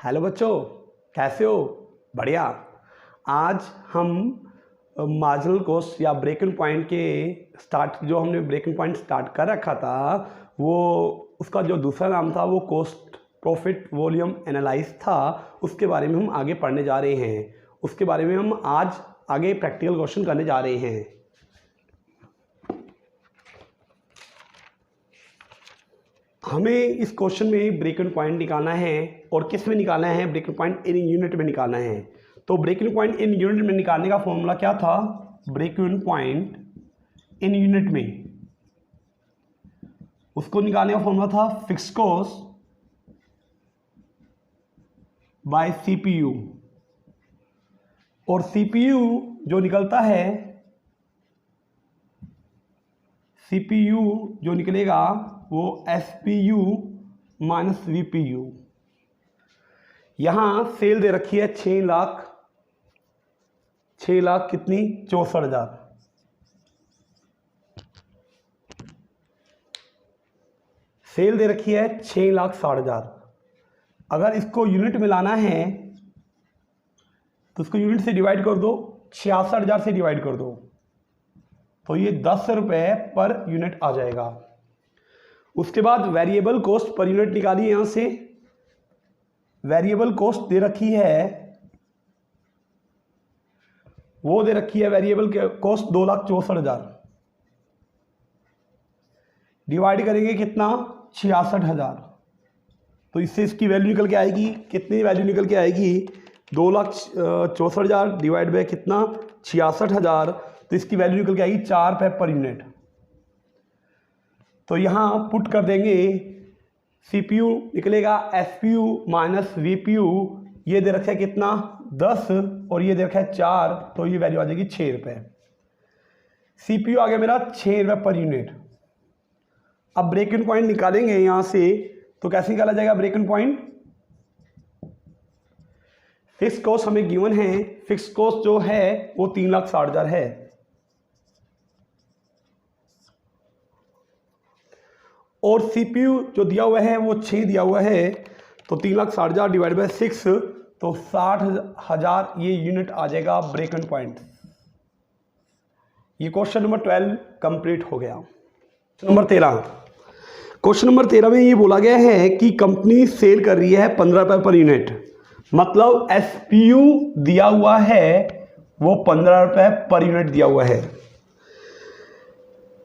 Hello बच्चों, कैसे हो? बढ़िया। आज हम मार्जिनल कॉस्ट या ब्रेक इवन पॉइंट के जो हमने ब्रेक इवन पॉइंट स्टार्ट कर रखा था, वो उसका जो दूसरा नाम था वो कॉस्ट प्रॉफिट वॉल्यूम एनालाइज था। उसके बारे में हम आगे पढ़ने जा रहे हैं। उसके बारे में हम आज आगे प्रैक्टिकल क्वेश्चन करने जा रहे हैं। हमें इस क्वेश्चन में ब्रेक इवन पॉइंट निकालना है। और किस में निकालना है? Break even point in unit में निकालना है। तो break even point in unit में निकालने का फॉर्मूला क्या था? Break even point in unit में उसको निकालने का फॉर्मूला था फिक्स्ड कॉस्ट बाय सीपीयू। और सीपीयू जो निकलता है, सीपीयू जो निकलेगा वो एसपीयू माइनस वीपीयू। यहां सेल दे रखी है 6 लाख कितनी? 64,000। सेल दे रखी है 6,60,000। अगर इसको यूनिट में लाना है तो इसको यूनिट से डिवाइड कर दो, 66,000 से डिवाइड कर दो, तो ये 10 रुपये पर यूनिट आ जाएगा। उसके बाद वेरिएबल कॉस्ट पर यूनिट निकालिए। यहां से वेरिएबल कॉस्ट दे रखी है, वो दे रखी है वेरिएबल कॉस्ट 2,64,000। डिवाइड करेंगे कितना? 66,000। तो इससे इसकी वैल्यू निकल के आएगी कितनी? वैल्यू निकल के आएगी 2,64,000 डिवाइड बाय कितना? 66,000। तो इसकी वैल्यू निकल के आएगी 4 रुपये पर यूनिट। तो यहाँ पुट कर देंगे, सीपीयू निकलेगा एसपीयू माइनस वीपीयू। ये दे रखा है कितना? 10 और ये दे रखा है 4, तो ये वैल्यू आ जाएगी 6 रुपये। सीपीयू आ गया मेरा 6 रुपये पर यूनिट। अब ब्रेक इवन पॉइंट निकालेंगे यहाँ से, तो कैसे निकाला जाएगा break even point? Fix cost हमें गिवन है, फिक्स कॉस्ट जो है वो 3,60,000 है। और सीपीयू जो दिया हुआ है वो 6 दिया हुआ है, तो 3,60,000 डिवाइड बाय 6, तो 60,000 ये यूनिट आ जाएगा ब्रेक इवन पॉइंट। ये क्वेश्चन नंबर 12 कंप्लीट हो गया। नंबर 13, क्वेश्चन नंबर 13 में ये बोला गया है कि कंपनी सेल कर रही है 15 रुपये पर यूनिट। मतलब एसपीयू दिया हुआ है वो 15 रुपये पर यूनिट दिया हुआ है।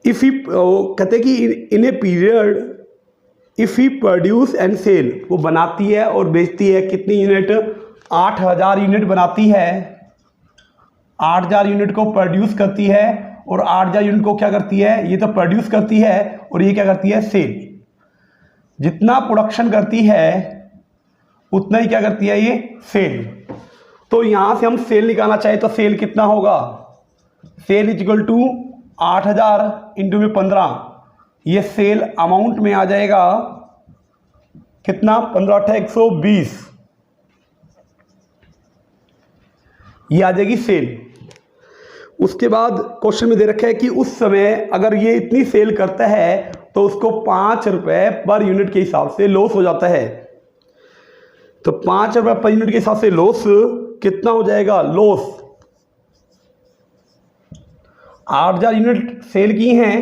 इफ ही कहते हैं कि in a period if he produce and sell, वो बनाती है और बेचती है कितनी यूनिट? 8,000 यूनिट बनाती है, 8,000 यूनिट को प्रोड्यूस करती है, और 8,000 यूनिट को क्या करती है? ये तो प्रोड्यूस करती है और ये क्या करती है? सेल। जितना प्रोडक्शन करती है उतना ही क्या करती है? ये सेल। तो यहां से हम सेल निकालना चाहे तो सेल कितना होगा? Sale is equal to 8,000 into में 15। ये सेल अमाउंट में आ जाएगा कितना? 15 × 120। ये आ जाएगी सेल। उसके बाद क्वेश्चन में दे रखा है कि उस समय अगर ये इतनी सेल करता है तो उसको 5 रुपये पर यूनिट के हिसाब से लॉस हो जाता है। तो 5 रुपये पर यूनिट के हिसाब से लॉस कितना हो जाएगा? लॉस 8,000 यूनिट सेल की हैं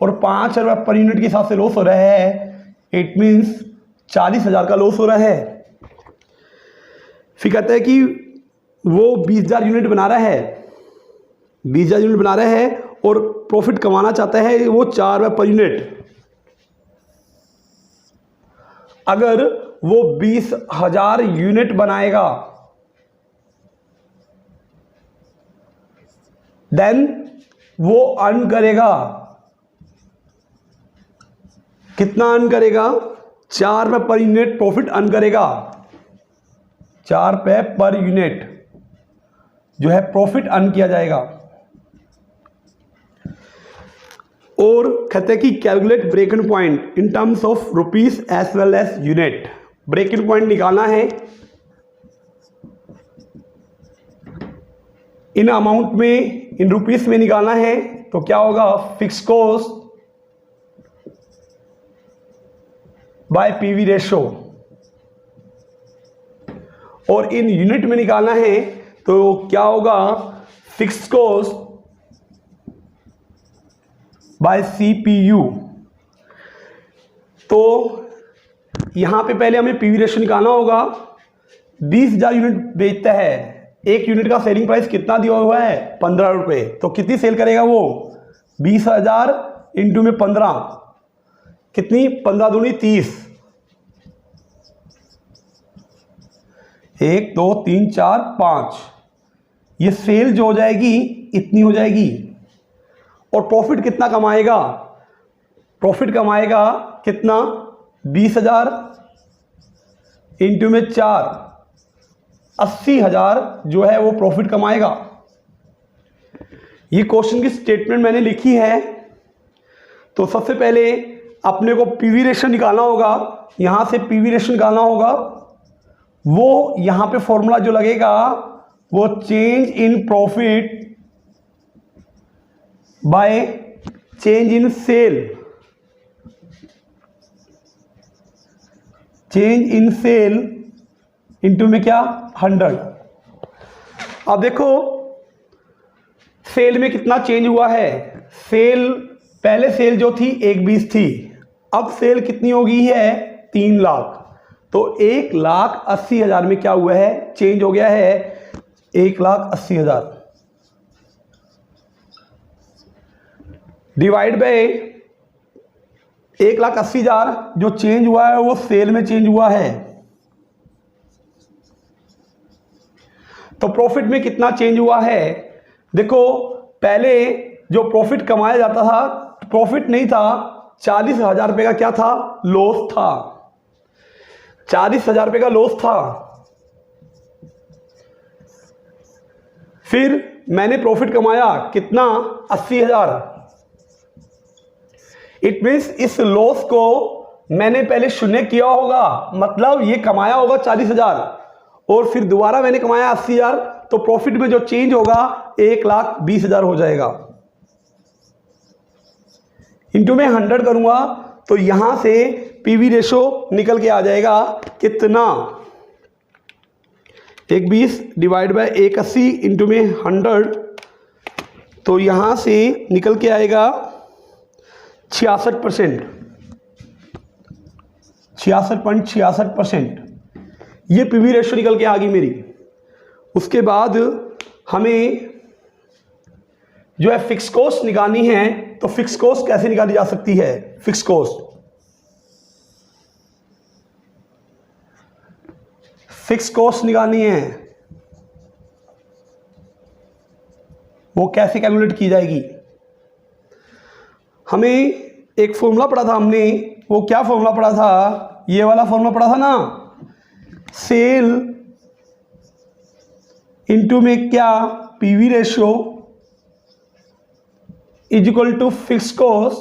और 5 रुपये पर यूनिट के हिसाब से लॉस हो रहा है। इट मीन्स 40,000 का लॉस हो रहा है। फिर कहता है कि वो 20,000 यूनिट बना रहा है, 20,000 यूनिट बना रहा है और प्रॉफिट कमाना चाहता है वो 4 रुपये पर यूनिट। अगर वो 20,000 यूनिट बनाएगा देन वो अर्न करेगा कितना? अर्न करेगा 4 रुपये पर यूनिट प्रॉफिट अर्न करेगा। 4 रुपये पर यूनिट जो है प्रॉफिट अर्न किया जाएगा। और कहते हैं कि calculate break even point in terms of rupees as well as unit. Break even point निकालना है इन अमाउंट में, इन रुपीस में निकालना है। तो क्या होगा? Fix cost by PV ratio. और इन यूनिट में निकालना है तो क्या होगा, फिक्स कॉस्ट बाय CPU। तो यहां पे पहले हमें पीवी रेशियो निकालना होगा। 20,000 यूनिट बेचता है, एक यूनिट का सेलिंग प्राइस कितना दिया हुआ है, 15 रुपये। तो कितनी सेल करेगा वो, 20,000 इंटू में 15, कितनी, 15 दूनी 30, 1 2 3 4 5, ये सेल जो हो जाएगी इतनी हो जाएगी। और प्रॉफिट कितना कमाएगा, प्रॉफिट कमाएगा कितना, 20,000 इंटू में 4, 80,000 जो है वो प्रॉफिट कमाएगा। ये क्वेश्चन की स्टेटमेंट मैंने लिखी है। तो सबसे पहले अपने को पीवी रेशियो निकालना होगा, यहां से पीवी रेशियो निकालना होगा। वो यहां पे फॉर्मूला जो लगेगा वो change in profit by change in sale, change in sale into में क्या, 100। अब देखो सेल में कितना चेंज हुआ है, सेल पहले सेल जो थी 1,20,000 थी, अब सेल कितनी हो गई है, 3 लाख। तो 1,80,000 में क्या हुआ है, चेंज हो गया है 1,80,000 डिवाइड बाय 1,80,000 जो चेंज हुआ है वो सेल में चेंज हुआ है। तो प्रॉफिट में कितना चेंज हुआ है, देखो पहले जो प्रॉफिट कमाया जाता था, प्रॉफिट नहीं था, 40,000 रुपये का क्या था, लॉस था, 40,000 रुपये का लॉस था। फिर मैंने प्रॉफिट कमाया कितना, 80,000। इट मीन्स इस लॉस को मैंने पहले शून्य किया होगा, मतलब ये कमाया होगा 40,000 और फिर दोबारा मैंने कमाया 80,000, तो प्रॉफिट में जो चेंज होगा 1,20,000 हो जाएगा। इंटू में 100 करूंगा तो यहां से पीवी रेशो निकल के आ जाएगा कितना, 1,20 डिवाइड बाय 1,80 इंटू में 100, तो यहां से निकल के आएगा 66%, 66.66%। ये पीवी रेशो निकल के आ गई मेरी। उसके बाद हमें जो है फिक्स कॉस्ट निकालनी है। तो फिक्स कॉस्ट कैसे निकाली जा सकती है, फिक्स कॉस्ट, फिक्स कॉस्ट निकालनी है, वो कैसे कैलकुलेट की जाएगी। हमें एक फॉर्मूला पढ़ा था हमने, वो क्या फॉर्मूला पढ़ा था, ये वाला फॉर्मूला पढ़ा था ना, सेल इनटू में क्या, PV ratio is equal to fix cost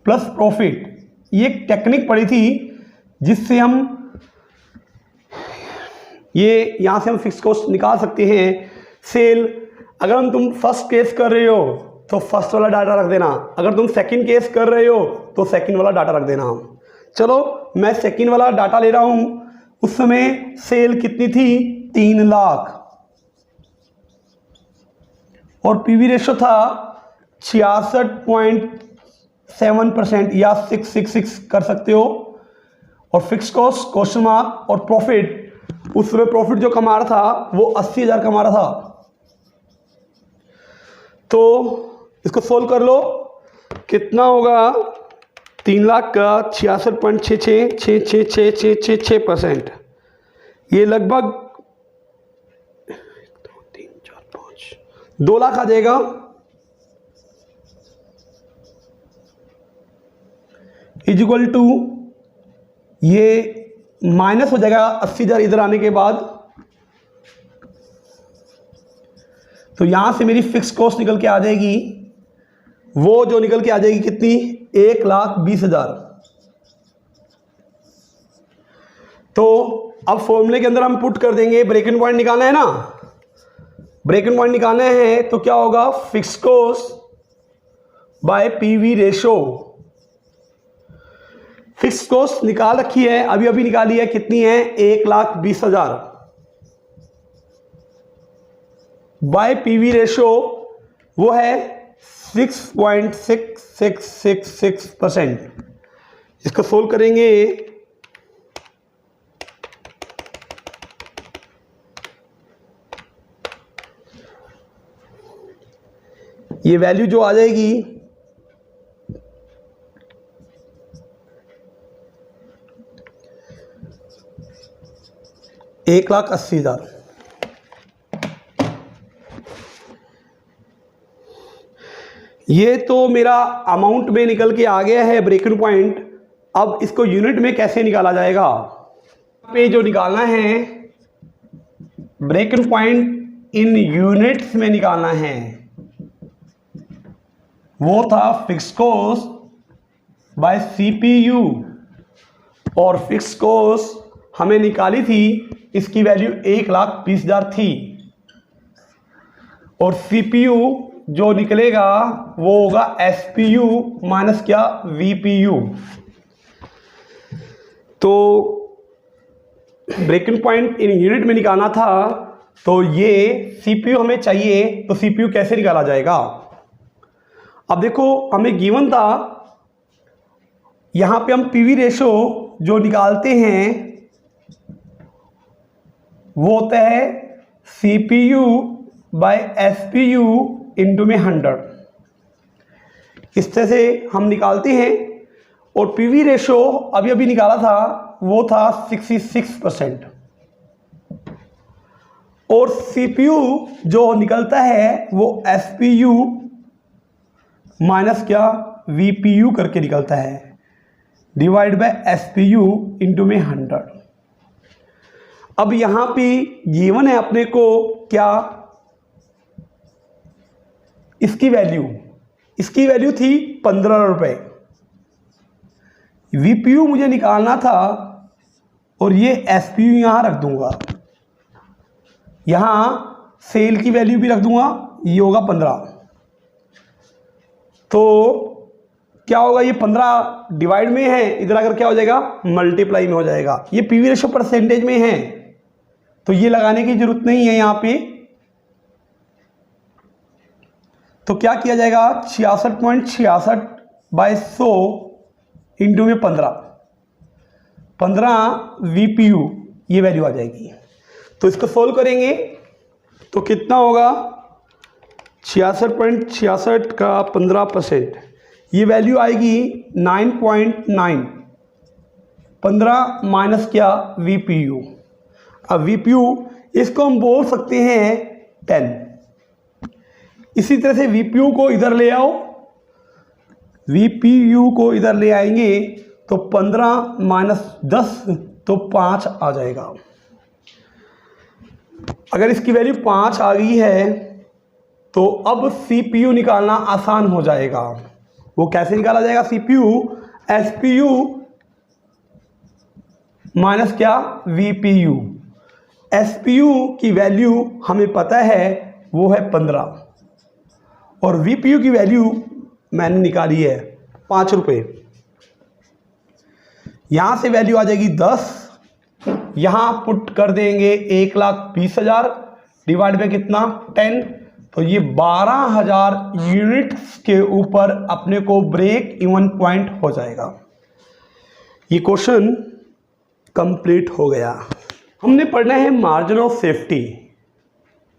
plus profit. ये एक टेक्निक पढ़ी थी जिससे हम ये यहां से हम फिक्स कॉस्ट निकाल सकते हैं। सेल, अगर तुम फर्स्ट केस कर रहे हो तो फर्स्ट वाला डाटा रख देना, अगर तुम सेकंड केस कर रहे हो तो सेकंड वाला डाटा रख देना। चलो मैं सेकंड वाला डाटा ले रहा हूं। उस समय सेल कितनी थी, 3 लाख, और पीवी रेशो था 66.7% या 666 कर सकते हो। और फिक्स कॉस्ट क्वेश्चन मार्क, और प्रॉफिट, उस समय प्रॉफिट जो कमा रहा था वो 80,000 कमा रहा था। तो इसको सोल्व कर लो, कितना होगा, 3 लाख का 66.666666%, ये लगभग 2 लाख आ जाएगा। इज इक्वल टू, ये माइनस हो जाएगा 80,000 इधर आने के बाद, तो यहां से मेरी फिक्स कॉस्ट निकल के आ जाएगी, वो जो निकल के आ जाएगी कितनी, 1,20,000। तो अब फॉर्मूले के अंदर हम पुट कर देंगे, ब्रेक इवन पॉइंट निकालना है ना, ब्रेक इवन पॉइंट निकालना है तो क्या होगा, fix cost by PV ratio. Fix cost निकाल रखी है, अभी अभी निकाली है, कितनी है 1,20,000 बाय पीवी रेशो वो है 6.6666%। इसको सोल्व करेंगे ये वैल्यू जो आ जाएगी 1,80,000। ये तो मेरा अमाउंट में निकल के आ गया है ब्रेक इवन पॉइंट। अब इसको यूनिट में कैसे निकाला जाएगा, पे जो निकालना है break even point in units में निकालना है, वो था फिक्स कॉस्ट बाय सीपीयू, और फिक्स कॉस्ट हमें निकाली थी, इसकी वैल्यू 1,20,000 थी, और सीपीयू जो निकलेगा वो होगा एसपीयू माइनस क्या वीपीयू। तो break even point in unit में निकालना था, तो ये सीपीयू हमें चाहिए, तो सीपीयू कैसे निकाला जाएगा। अब देखो हमें गिवन था, यहां पे हम पीवी रेशो जो निकालते हैं वो होता है सीपीयू बाय एसपीयू इंटू में 100। इस तरह से हम निकालते हैं, और पीवी रेशो अभी अभी निकाला था वो था 66%, और सीपीयू जो निकलता है वो एसपीयू माइनस क्या वीपीयू करके निकलता है, डिवाइड बाय एसपीयू इंटू में 100। अब यहां पे गिवन है अपने को क्या, इसकी वैल्यू थी 15 रुपए, वीपीयू मुझे निकालना था, और ये एसपीयू यहां रख दूंगा, यहां सेल की वैल्यू भी रख दूंगा, ये होगा 15। तो क्या होगा, ये 15 डिवाइड में है, इधर आकर क्या हो जाएगा मल्टीप्लाई में हो जाएगा। ये पीवी रेशो परसेंटेज में है, तो ये लगाने की जरूरत नहीं है यहां पे। तो क्या किया जाएगा 66.66 बाय 100 इंटू में 15 वीपीयू, ये वैल्यू आ जाएगी। तो इसको सोल्व करेंगे तो कितना होगा 66.66 का 15%, ये वैल्यू आएगी 9.9। 15 माइनस क्या वीपीयू, अब वीपीयू इसको हम बोल सकते हैं 10। इसी तरह से वीपीयू को इधर ले आओ, वीपीयू को इधर ले आएंगे तो 15 माइनस 10 तो 5 आ जाएगा। अगर इसकी वैल्यू 5 आ गई है तो अब सीपीयू निकालना आसान हो जाएगा। वो कैसे निकाला जाएगा, सीपीयू एसपीयू माइनस क्या वीपीयू। एसपीयू की वैल्यू हमें पता है वो है 15, और वीपीयू की वैल्यू मैंने निकाली है 5 रुपये। यहां से वैल्यू आ जाएगी 10, यहां पुट कर देंगे 1,20,000 डिवाइड बाय कितना 10, तो ये 12,000 यूनिट्स के ऊपर अपने को ब्रेक इवन पॉइंट हो जाएगा। ये क्वेश्चन कंप्लीट हो गया। हमने पढ़ना है मार्जिन ऑफ सेफ्टी।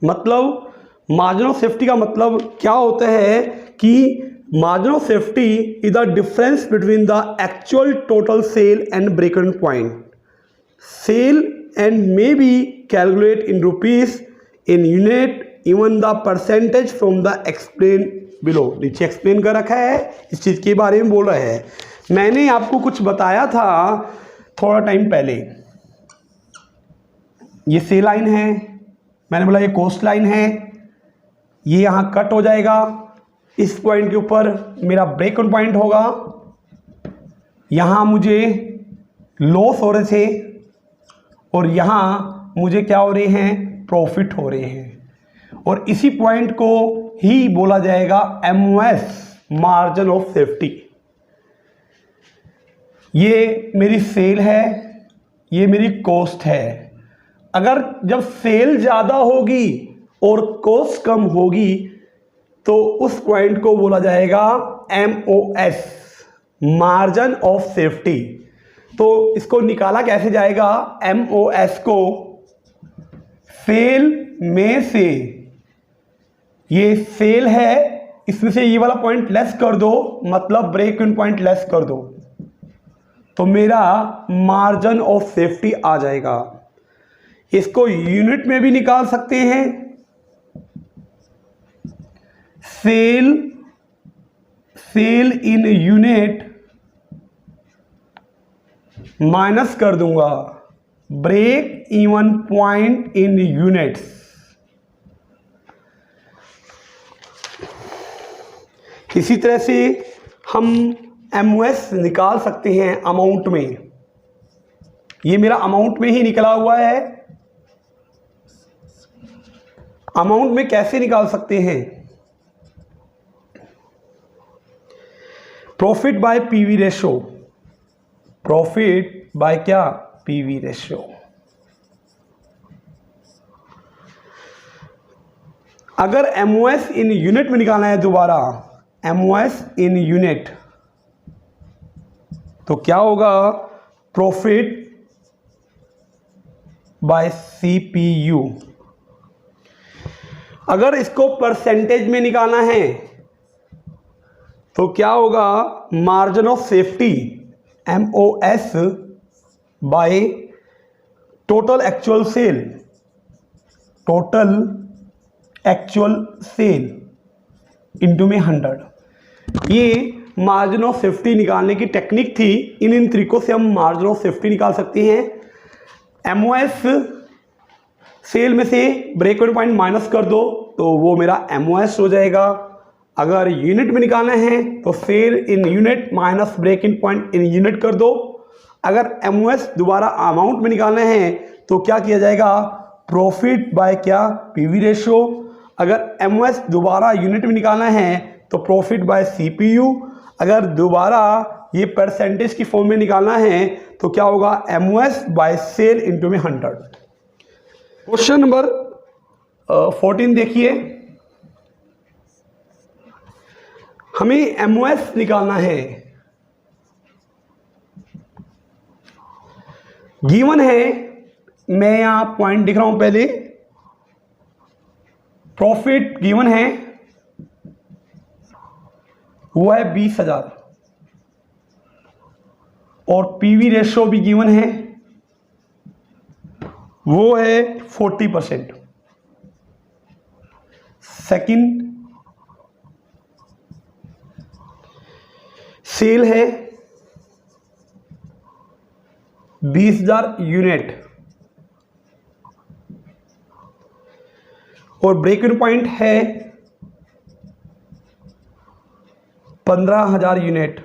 मतलब मार्जिन ऑफ सेफ्टी का मतलब क्या होता है कि margin of safety is the difference between the actual total sale and break even point. Sale and may be calculate in rupees in unit even the percentage from the explain below. नीचे explain कर रखा है, इस चीज़ के बारे में बोल रहा है। मैंने आपको कुछ बताया था थोड़ा टाइम पहले, ये सेल लाइन है, मैंने बोला ये कॉस्ट लाइन है, ये यहाँ कट हो जाएगा, इस पॉइंट के ऊपर मेरा ब्रेक इवन पॉइंट होगा, यहाँ मुझे लॉस हो रहे थे और यहाँ मुझे क्या हो रहे हैं प्रॉफिट हो रहे हैं, और इसी पॉइंट को ही बोला जाएगा एमओएस मार्जिन ऑफ सेफ्टी। ये मेरी सेल है, ये मेरी कॉस्ट है। अगर जब सेल ज़्यादा होगी और कॉस्ट कम होगी तो उस पॉइंट को बोला जाएगा MOS, मार्जिन ऑफ सेफ्टी। तो इसको निकाला कैसे जाएगा? MOS को सेल में से, ये सेल है, इसमें से ये वाला पॉइंट लेस कर दो, मतलब ब्रेक इवन पॉइंट लेस कर दो, तो मेरा मार्जिन ऑफ सेफ्टी आ जाएगा। इसको यूनिट में भी निकाल सकते हैं। सेल इन यूनिट माइनस कर दूंगा break even point in units. इसी तरह से हम MOS निकाल सकते हैं अमाउंट में। ये मेरा अमाउंट में ही निकला हुआ है। अमाउंट में कैसे निकाल सकते हैं? Profit by PV ratio. Profit by क्या? PV ratio. अगर MOS इन यूनिट में निकालना है दोबारा, MOS इन यूनिट, तो क्या होगा? Profit by CPU। अगर इसको परसेंटेज में निकालना है तो क्या होगा? Margin of safety MOS by total actual sale. Total actual sale into में 100। ये मार्जिन ऑफ सेफ्टी निकालने की टेक्निक थी। इन तरीकों से हम मार्जिन ऑफ सेफ्टी निकाल सकते हैं। MOS सेल में से ब्रेक इवन पॉइंट माइनस कर दो तो वो मेरा MOS हो जाएगा। अगर यूनिट में निकालना है तो sale in unit minus break in point in unit कर दो। अगर MOS दोबारा अमाउंट में निकालना है तो क्या किया जाएगा? प्रॉफिट बाय क्या? PV ratio. अगर MOS दोबारा यूनिट में निकालना है तो प्रॉफिट बाय CPU। अगर दोबारा ये परसेंटेज की फॉर्म में निकालना है तो क्या होगा? MOS बाय सेल इंटू में 100। क्वेश्चन नंबर 14 देखिए। हमें MOS निकालना है। गिवन है, मैं यहां पॉइंट दिख रहा हूं पहले। प्रॉफिट गिवन है, वो है 20,000 और PV रेशो भी गिवन है, वो है 40%। सेकंड, सेल है 20,000 यूनिट और ब्रेक इवन पॉइंट है 15,000 यूनिट।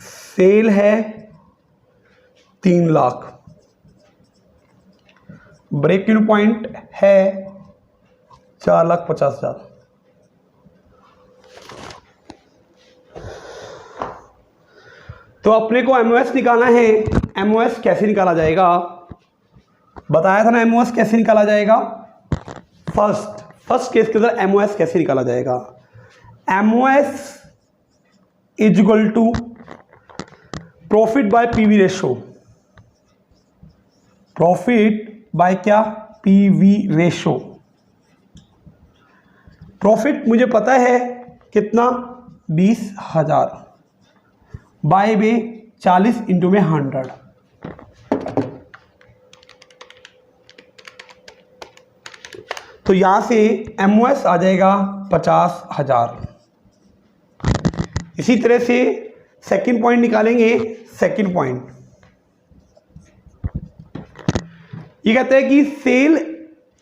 सेल है 3 लाख। ब्रेक इवन पॉइंट है 4,50,000। तो अपने को MOS निकालना है। MOS कैसे निकाला जाएगा? बताया था ना MOS कैसे निकाला जाएगा। फर्स्ट केस के अंदर MOS कैसे निकाला जाएगा? MOS is equal to profit by PV ratio. Profit by क्या? PV ratio. प्रॉफिट मुझे पता है कितना? 20,000 बाय में 40 इंटू में 100। तो यहां से MOS आ जाएगा 50,000। इसी तरह से सेकंड पॉइंट निकालेंगे। सेकंड पॉइंट ये कहता है कि सेल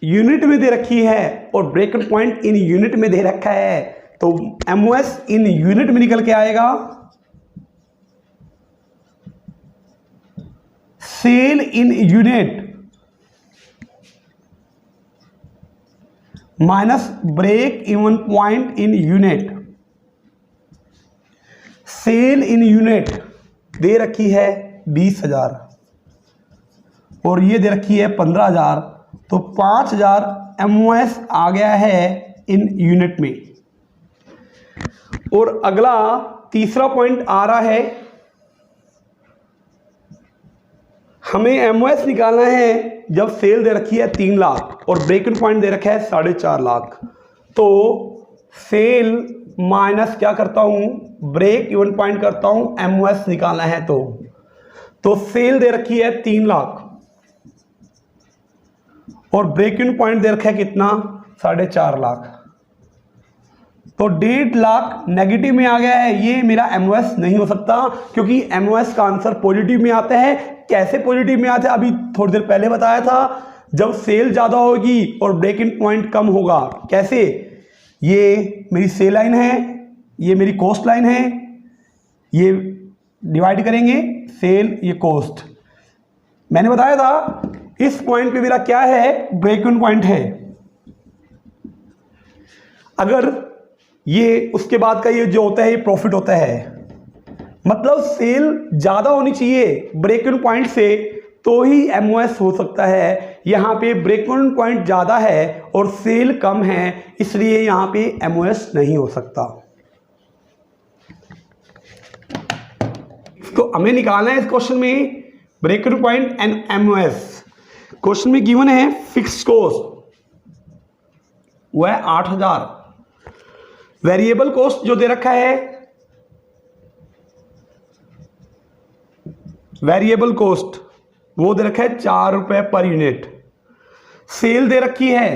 यूनिट में दे रखी है और break even point in unit में दे रखा है, तो MOS इन यूनिट में निकल के आएगा। Sale in unit minus break even point in unit. Sale in unit दे रखी है 20,000 और ये दे रखी है 15,000, तो 5,000 MOS आ गया है इन यूनिट में। और अगला तीसरा पॉइंट आ रहा है, हमें MOS निकालना है जब सेल दे रखी है 3 लाख और ब्रेक इवन पॉइंट दे रखा है 4.5 लाख। तो सेल माइनस क्या करता हूं, ब्रेक इवन पॉइंट करता हूं, MOS निकालना है। तो सेल दे रखी है 3 लाख और ब्रेक इवन पॉइंट दे रखा है कितना, 4.5 लाख। तो 1.5 लाख नेगेटिव में आ गया है, ये मेरा MOS नहीं हो सकता क्योंकि MOS का आंसर पॉजिटिव में आता है। कैसे पॉजिटिव में आता है, अभी थोड़ी देर पहले बताया था, जब सेल ज़्यादा होगी और ब्रेक इवन पॉइंट कम होगा। कैसे, ये मेरी सेल लाइन है, ये मेरी कॉस्ट लाइन है, ये डिवाइड करेंगे सेल, ये कॉस्ट। मैंने बताया था इस पॉइंट पे मेरा क्या है, ब्रेक इवन पॉइंट है। अगर ये उसके बाद का ये जो होता है ये प्रॉफिट होता है, मतलब सेल ज़्यादा होनी चाहिए ब्रेक इवन पॉइंट से तो ही MOS हो सकता है। यहाँ पे ब्रेक इवन पॉइंट ज़्यादा है और सेल कम है, इसलिए यहाँ पे MOS नहीं हो सकता। इसको हमें निकालना है इस क्वेश्चन में break even point and MOS। Question में गिवन है फिक्स्ड कॉस्ट वो है 8,000, वेरिएबल कॉस्ट जो दे रखा है, वेरिएबल कॉस्ट वो दे रखा है 4 रुपए पर यूनिट। सेल दे रखी है,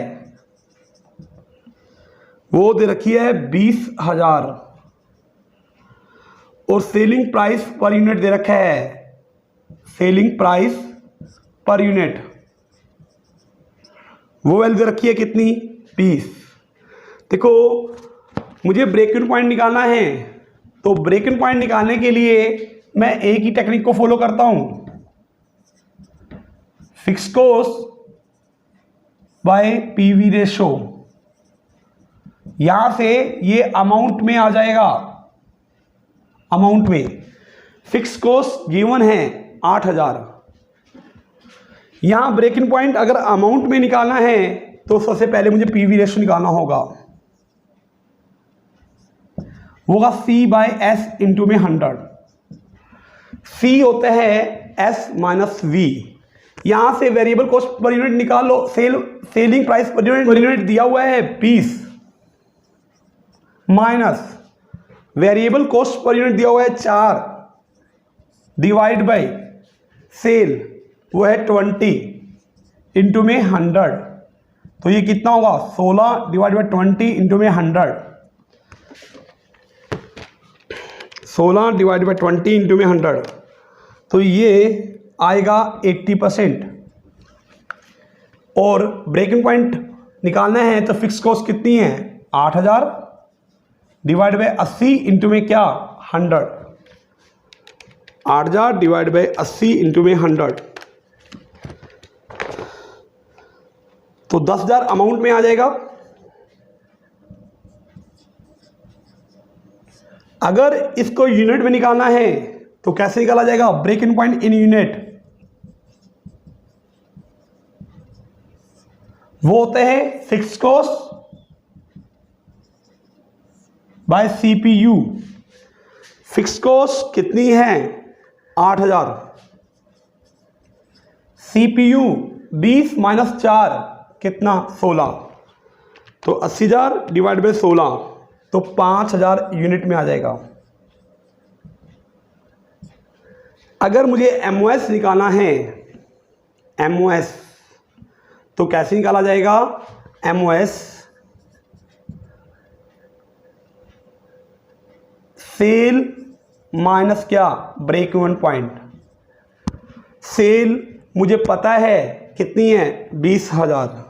वो दे रखी है 20,000 और सेलिंग प्राइस पर यूनिट दे रखा है, सेलिंग प्राइस पर यूनिट वो वैल्यू दे रखी है कितनी, 20। देखो मुझे ब्रेक इवन पॉइंट निकालना है, तो ब्रेक इवन पॉइंट निकालने के लिए मैं एक ही टेक्निक को फॉलो करता हूं, fixed cost bye PV ratio. यहां से ये अमाउंट में आ जाएगा, अमाउंट में फिक्स्ड कॉस्ट गिवन है 8,000। यहां ब्रेक इवन पॉइंट अगर अमाउंट में निकालना है तो सबसे पहले मुझे PV रेशो निकालना होगा, वो होगा C/S इंटू में 100। C होता है S माइनस V। यहां से वेरिएबल कॉस्ट पर यूनिट निकाल लो, सेलिंग प्राइस पर यूनिट दिया हुआ है 20 minus variable cost per unit दिया हुआ है 4 डिवाइड बाय सेल वो है 20 इंटू में 100। तो ये कितना होगा, 16 डिवाइड बाय 20 इंटू में 100, 16 डिवाइड बाय 20 इंटू में 100, तो ये आएगा 80%। और ब्रेक इवन पॉइंट निकालना है तो फिक्स कॉस्ट कितनी है, 8,000 डिवाइड बाय 80 इंटू में क्या, 100, 8,000 डिवाइड बाय 80 इंटू में 100, तो 10,000 अमाउंट में आ जाएगा। अगर इसको यूनिट में निकालना है तो कैसे निकाला जाएगा, break even point in unit वो होते हैं fixed cost by CPU। Fixed cost कितनी है, 8,000, CPU 20 माइनस 4 कितना, 16, तो 80,000 डिवाइड बाय 16 तो 5,000 यूनिट में आ जाएगा। अगर मुझे MOS निकालना है, MOS तो कैसे निकाला जाएगा, MOS सेल माइनस क्या, ब्रेक इवन पॉइंट। सेल मुझे पता है कितनी है, 20,000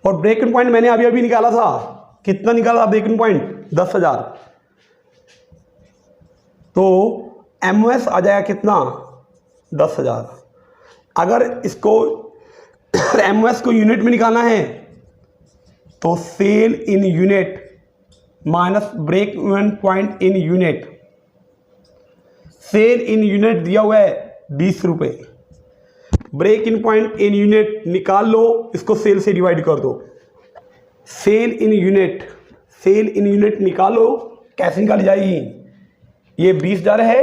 और ब्रेक इवन पॉइंट मैंने अभी अभी निकाला था, कितना निकाला ब्रेक इवन पॉइंट, 10,000, तो MOS आ जाएगा कितना, 10,000। अगर इसको MOS को यूनिट में निकालना है तो sale in unit minus break even point in unit. Sale in unit दिया हुआ है 20 रुपये, break in point in unit निकाल लो, इसको सेल से डिवाइड कर दो। Sale in unit, sale in unit निकालो, कैसे निकाली जाएगी? ये 20,000 है,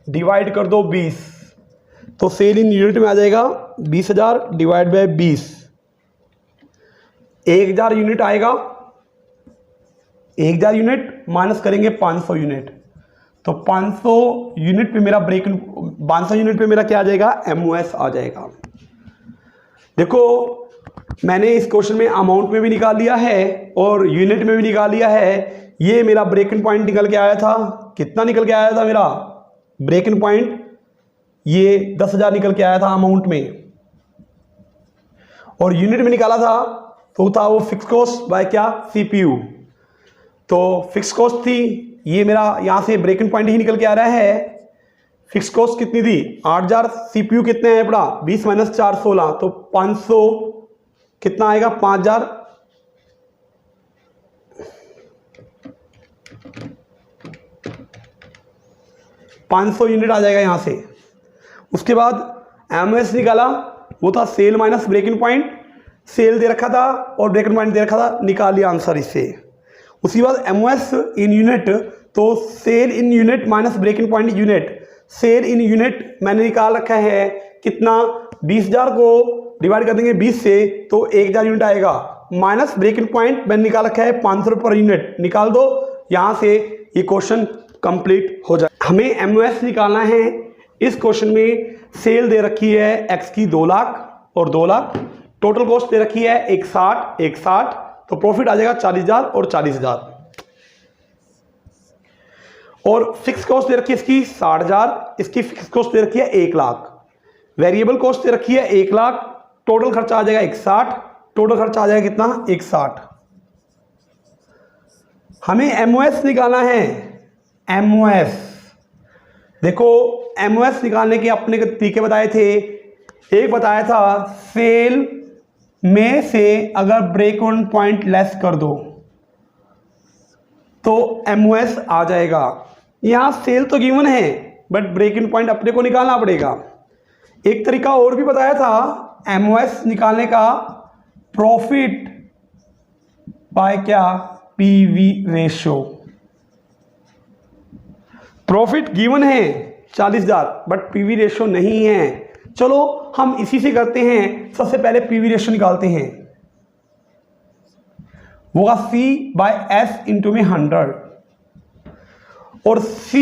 डिवाइड कर दो 20, तो सेल इन यूनिट में आ जाएगा 20,000 डिवाइड बाय 20। 1,000 यूनिट आएगा, 1,000 यूनिट माइनस करेंगे 500 यूनिट, तो 500 यूनिट पे मेरा ब्रेक, 500 यूनिट पे मेरा क्या आ जाएगा? MOS आ जाएगा। देखो मैंने इस क्वेश्चन में अमाउंट में भी निकाल लिया है और यूनिट में भी निकाल लिया है। ये मेरा ब्रेक इन पॉइंट निकल के आया था, कितना निकल के आया था मेरा ब्रेक इन पॉइंट? ये 10,000 निकल के आया था अमाउंट में, और यूनिट में निकाला था तो था वो फिक्स कॉस्ट बाय क्या? CPU। तो फिक्स कॉस्ट थी, ये मेरा यहाँ से ब्रेक इन पॉइंट ही निकल के आ रहा है। फिक्स कॉस्ट कितनी थी? 8,000। CPU कितने है अपना? 20 माइनस 4 16, तो 500 कितना आएगा? 5,000। यूनिट आ जाएगा यहाँ से। उसके बाद MOS निकाला, वो था सेल माइनस ब्रेक इन पॉइंट। सेल दे रखा था और ब्रेक इन पॉइंट दे रखा था, निकाल लिया आंसर इससे। उसके बाद MOS इन यूनिट, तो sale in unit minus break in point unit. Sale in unit मैंने निकाल रखा है कितना? 20,000 को डिवाइड कर देंगे 20 से तो 1,000 यूनिट आएगा, माइनस ब्रेक इन पॉइंट मैंने निकाल रखा है 500 रुपये पर यूनिट, निकाल दो यहाँ से, ये क्वेश्चन कंप्लीट हो जाए। हमें MOS निकालना है। इस क्वेश्चन में सेल दे रखी है X की 2 लाख और 2 लाख, टोटल कॉस्ट दे रखी है 160, तो प्रॉफिट आ जाएगा 40,000 और 40,000। और फिक्स कॉस्ट दे रखी है इसकी 60,000, इसकी फिक्स कॉस्ट दे रखी है 1 लाख, वेरिएबल कॉस्ट दे रखी है 1 लाख, टोटल खर्चा आ जाएगा 160, टोटल खर्चा आ जाएगा कितना? 160। हमें MOS निकालना है। MOS देखो, MOS निकालने के अपने तरीके बताए थे। एक बताया था सेल में से अगर ब्रेक इवन पॉइंट लेस कर दो तो MOS आ जाएगा। यहां सेल तो गिवन है बट ब्रेक इन पॉइंट अपने को निकालना पड़ेगा। एक तरीका और भी बताया था MOS निकालने का, प्रॉफिट बाय क्या? PV ratio. प्रॉफिट गिवन है 40,000 बट PV रेशो नहीं है। चलो हम इसी से करते हैं। सबसे पहले PV रेशो निकालते हैं, वो C बाय S इंटू में 100, और C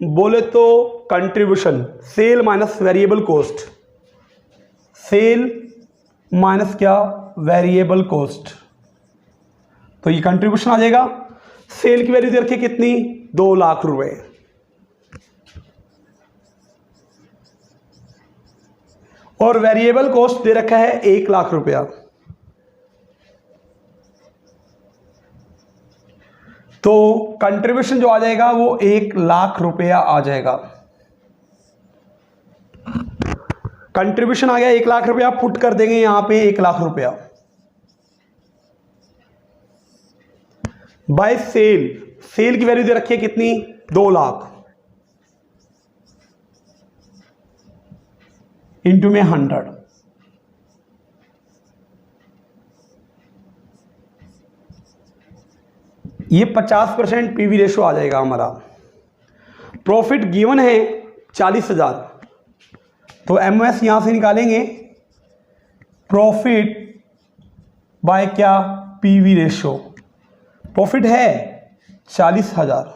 बोले तो contribution, sale minus variable cost, sale minus क्या? वेरिएबल कॉस्ट, तो ये कंट्रीब्यूशन आ जाएगा। सेल की वैल्यू दे रखी कितनी? 2 लाख रुपए, और वेरिएबल कॉस्ट दे रखा है 1 लाख रुपया। तो कंट्रीब्यूशन जो आ जाएगा वो 1 लाख रुपया आ जाएगा। कंट्रीब्यूशन आ गया 1 लाख रुपया, पुट कर देंगे यहां पे 1 लाख रुपया बाय सेल। सेल की वैल्यू दे रखी है कितनी? 2 लाख इंटू में 100, ये 50% PV रेशो आ जाएगा हमारा। प्रॉफिट गिवन है 40,000, तो MOS यहां से निकालेंगे, प्रॉफिट बाय क्या? PV ratio. प्रॉफिट है 40,000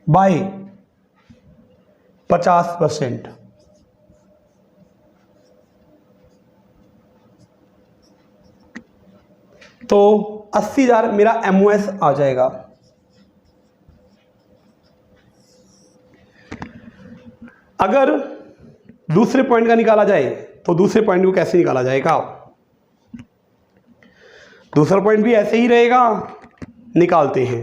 बाय 50%, तो 80,000 मेरा MOS आ जाएगा। अगर दूसरे पॉइंट का निकाला जाए तो दूसरे पॉइंट को कैसे निकाला जाएगा? दूसरा पॉइंट भी ऐसे ही रहेगा, निकालते हैं।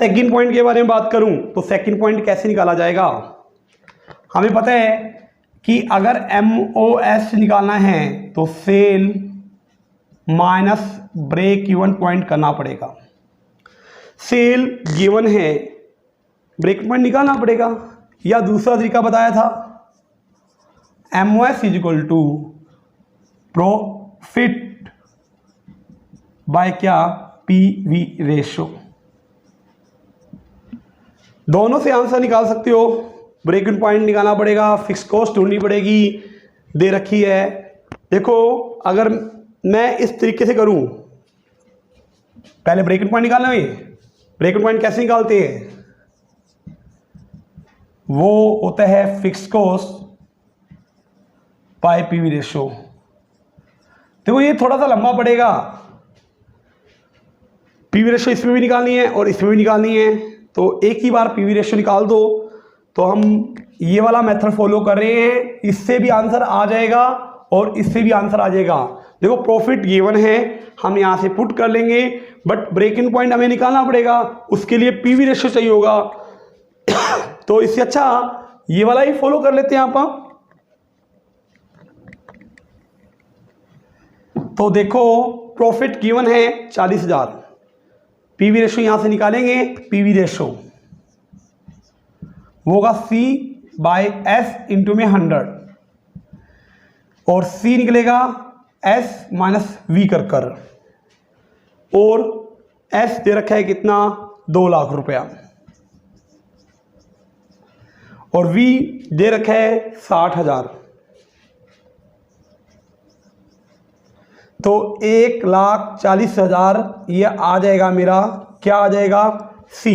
सेकंड पॉइंट के बारे में बात करूं तो सेकंड पॉइंट कैसे निकाला जाएगा? हमें पता है कि अगर MOS निकालना है तो sale minus break even point करना पड़ेगा। सेल गिवन है, ब्रेक पॉइंट निकालना पड़ेगा, या दूसरा तरीका बताया था MOS is equal to profit by क्या, PV रेशो। दोनों से आंसर निकाल सकते हो। ब्रेक इवन पॉइंट निकालना पड़ेगा, फिक्स कॉस्ट ढूंढनी पड़ेगी, दे रखी है। देखो अगर मैं इस तरीके से करूं, पहले ब्रेक इवन पॉइंट निकालना है। ब्रेक इवन पॉइंट कैसे निकालते हैं, वो होता है fix cost bye PV ratio. देखो ये थोड़ा सा लंबा पड़ेगा, PV रेशो इसमें भी निकालनी है और इसमें भी निकालनी है, तो एक ही बार PV रेशो निकाल दो। तो हम ये वाला मेथड फॉलो कर रहे हैं, इससे भी आंसर आ जाएगा और इससे भी आंसर आ जाएगा। देखो प्रॉफिट गिवन है, हम यहाँ से पुट कर लेंगे, बट ब्रेक इन पॉइंट हमें निकालना पड़ेगा, उसके लिए PV रेशो चाहिए होगा। तो इससे अच्छा ये वाला ही फॉलो कर लेते हैं आप। तो देखो प्रॉफिट गिवन है 40,000, PV रेशो यहां से निकालेंगे, PV रेशो होगा C बाय S इंटू में 100, और C निकलेगा S माइनस V कर, और S दे रखा है कितना, 2 लाख रुपया, और V दे रखा है 60,000। तो 1,40,000 ये आ जाएगा मेरा, क्या आ जाएगा, C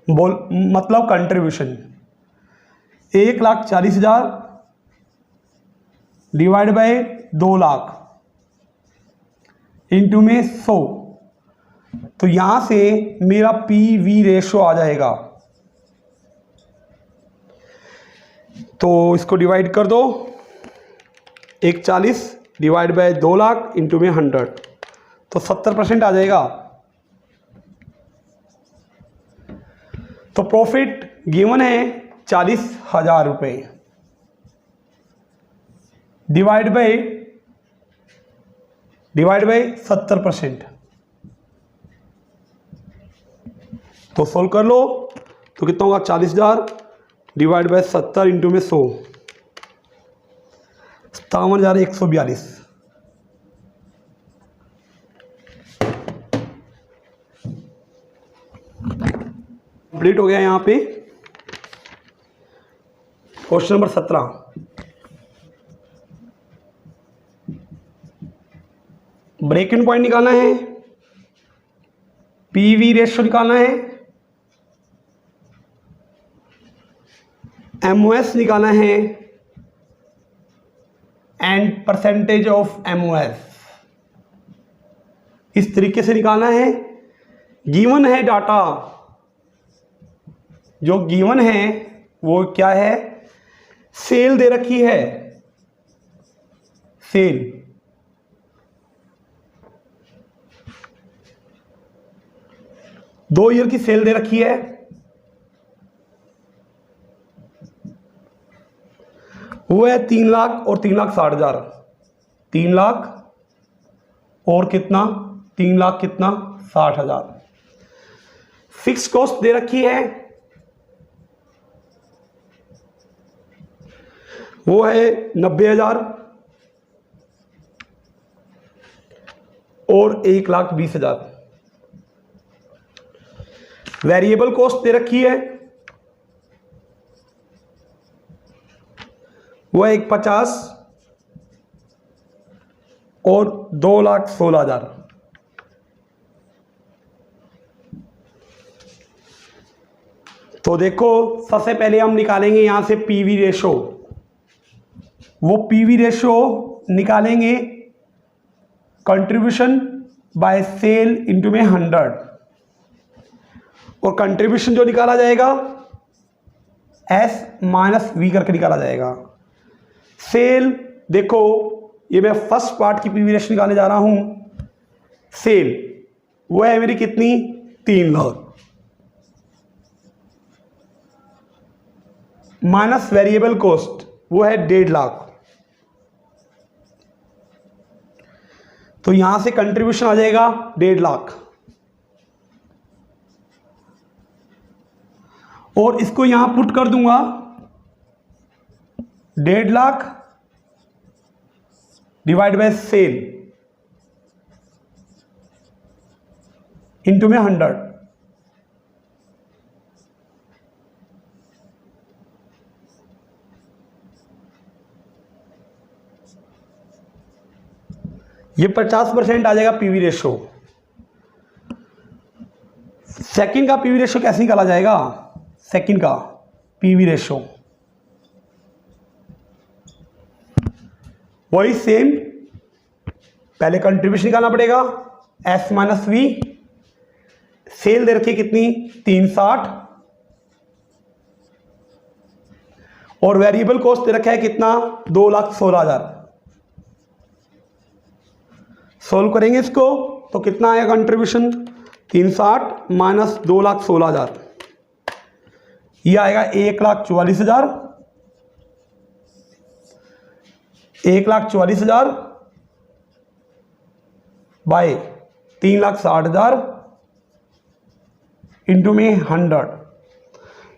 बोल मतलब contribution. 1,40,000 divide by 2 lakh into में 100, तो यहां से मेरा PV रेशो आ जाएगा। तो इसको डिवाइड कर दो, 1,40 डिवाइड बाय 2 लाख इंटू में 100, तो 70% आ जाएगा। तो प्रॉफिट गिवन है 40,000 रुपये, डिवाइड बाय 70%। तो सोल्व कर लो, तो कितना होगा, 40,000 डिवाइड बाय 70 इंटू में 100, 57,142। कंप्लीट हो गया यहाँ पे क्वेश्चन नंबर 17। ब्रेक इन पॉइंट निकालना है, PV रेशो निकालना है, MOS निकालना है, एंड परसेंटेज ऑफ MOS इस तरीके से निकालना है। गिवन है डाटा, जो गिवन है वो क्या है, सेल दे रखी है, सेल, दो ईयर की सेल दे रखी है, वो है 3 लाख और 3,60,000, 3 लाख और कितना, 3 लाख कितना, 60,000। फिक्स कॉस्ट दे रखी है, वो है 90,000 और 1,20,000। वेरिएबल कॉस्ट दे रखी है, वो है 1,50,000 और 2,16,000। तो देखो सबसे पहले हम निकालेंगे यहां से PV रेशो। वो PV रेशो निकालेंगे कंट्रीब्यूशन बाय सेल इंटू में 100, और कंट्रीब्यूशन जो निकाला जाएगा S माइनस V करके निकाला जाएगा। सेल देखो, ये मैं फर्स्ट पार्ट की PV रेशो निकालने जा रहा हूं। सेल वो है मेरी कितनी, 3 लाख, माइनस वेरिएबल कॉस्ट वो है 1.5 लाख। तो यहां से कंट्रीब्यूशन आ जाएगा 1.5 लाख, और इसको यहां पुट कर दूंगा 1.5 lakh divide by sale into में 100। ये 50% आ जाएगा पीवी रेशो। सेकंड का पीवी रेशो कैसे निकाला जाएगा? सेकंड का पीवी रेशो वही सेम, पहले कंट्रीब्यूशन निकालना पड़ेगा S माइनस वी। सेल दे रखी कितनी? 360, और वेरिएबल कॉस्ट दे रखा है कितना? 2,16,000। सोल्व करेंगे इसको तो कितना आएगा कंट्रीब्यूशन? 360 माइनस 2,16,000, ये आएगा 1,44,000। 1,44,000 बाय 3,60,000 इंटू में 100,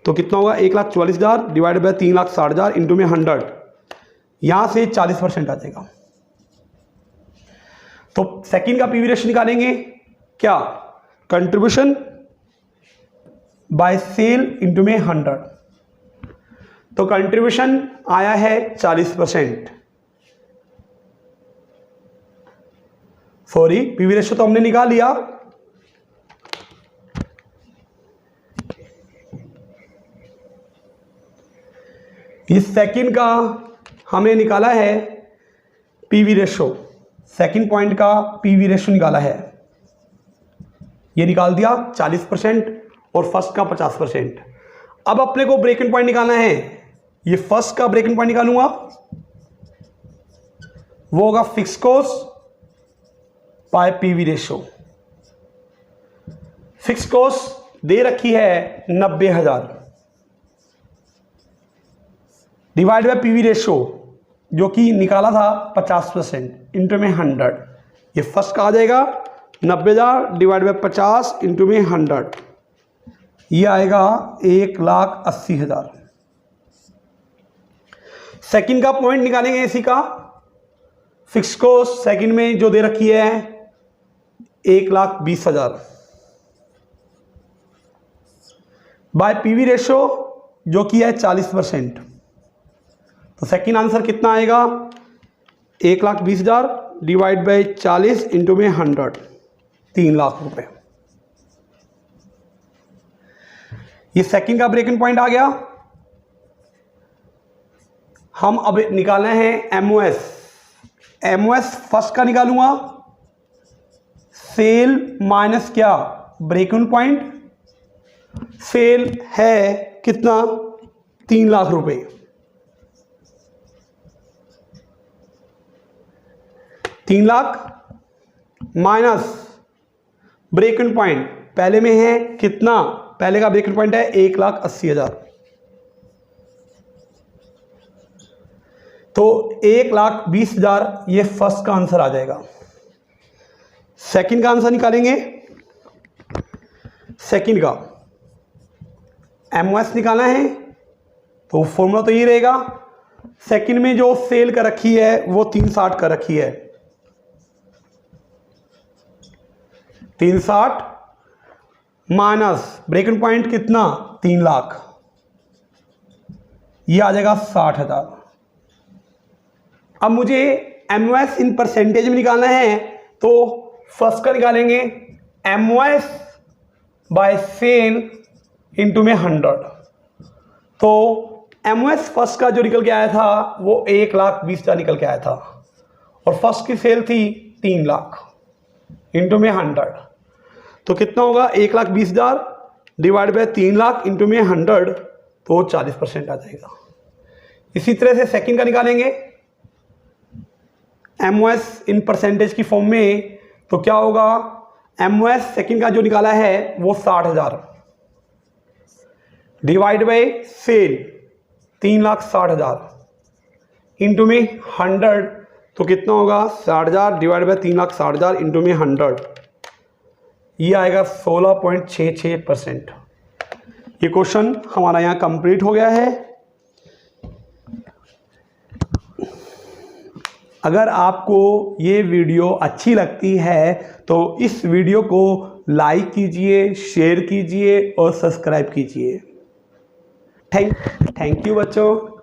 तो कितना होगा? 1,44,000 डिवाइड बाय 3,60,000 इंटू में 100। यहां से 40% आ जाएगा। तो सेकंड का पीवी रेशियो निकालेंगे क्या? कंट्रीब्यूशन बाय सेल इंटू में 100। तो कंट्रीब्यूशन आया है 40%। सॉरी, पीवी रेशियो तो हमने निकाल लिया, इस सेकंड का हमें निकाला है पीवी रेशियो। सेकंड पॉइंट का पीवी रेशियो निकाला है, ये निकाल दिया 40% और फर्स्ट का 50%। अब अपने को ब्रेक इवन पॉइंट निकालना है। ये फर्स्ट का ब्रेक इवन पॉइंट निकालूंगा, वो होगा fix cost by PV ratio. Fix cost दे रखी है 90,000 डिवाइड बाय पीवी रेशियो जो कि निकाला था 50% इंटू में 100। ये फर्स्ट का आ जाएगा 90,000 डिवाइड बाय 50 इंटू में 100, ये आएगा 1,80,000। सेकंड का पॉइंट निकालेंगे इसी का। फिक्स कॉस्ट सेकंड में जो दे रखी है 1,20,000 बाय पीवी रेशियो जो कि है 40%। तो सेकंड आंसर कितना आएगा? 1,20,000 डिवाइड बाय 40 इंटू में 100, 3 लाख रुपए। ये सेकंड का ब्रेक इवन पॉइंट आ गया। हम अब निकालना है एमओएस। एमओएस फर्स्ट का निकालूंगा, सेल माइनस क्या? Break even point. सेल है कितना? 3 लाख रुपए। 3 lakh minus break even point पहले में है कितना? पहले का ब्रेक इवन पॉइंट है 1,80,000, तो 1,20,000 ये फर्स्ट का आंसर आ जाएगा। सेकंड का आंसर निकालेंगे। सेकंड का एमओएस निकालना है तो फॉर्मूला तो ये रहेगा। सेकंड में जो सेल का रखी है वो 360 का रखी है, 360 माइनस ब्रेक इवन पॉइंट कितना? 3 लाख, ये आ जाएगा 60,000। अब मुझे एमओएस इन परसेंटेज में निकालना है, तो फर्स्ट का निकालेंगे एमओएस बाय सेल इंटू में 100। तो एमओएस फर्स्ट का जो निकल के आया था वो 1,20,000 निकल के आया था, और फर्स्ट की सेल थी 3 लाख इंटू में 100। तो कितना होगा? 1,20,000 डिवाइड बाय 3 लाख इंटू में 100, तो 40% आ जाएगा। इसी तरह से सेकंड का निकालेंगे एमओएस इन परसेंटेज की फॉर्म में, तो क्या होगा? एमओएस सेकंड का जो निकाला है वो 60,000 डिवाइड बाय सेल 3,60,000 इंटू में 100, तो कितना होगा 60,000 डिवाइड बाई 3,60,000 इंटू में 100, ये आएगा 16.66%। ये क्वेश्चन हमारा यहाँ कंप्लीट हो गया है। अगर आपको ये वीडियो अच्छी लगती है तो इस वीडियो को लाइक कीजिए, शेयर कीजिए और सब्सक्राइब कीजिए। थैंक यू बच्चों।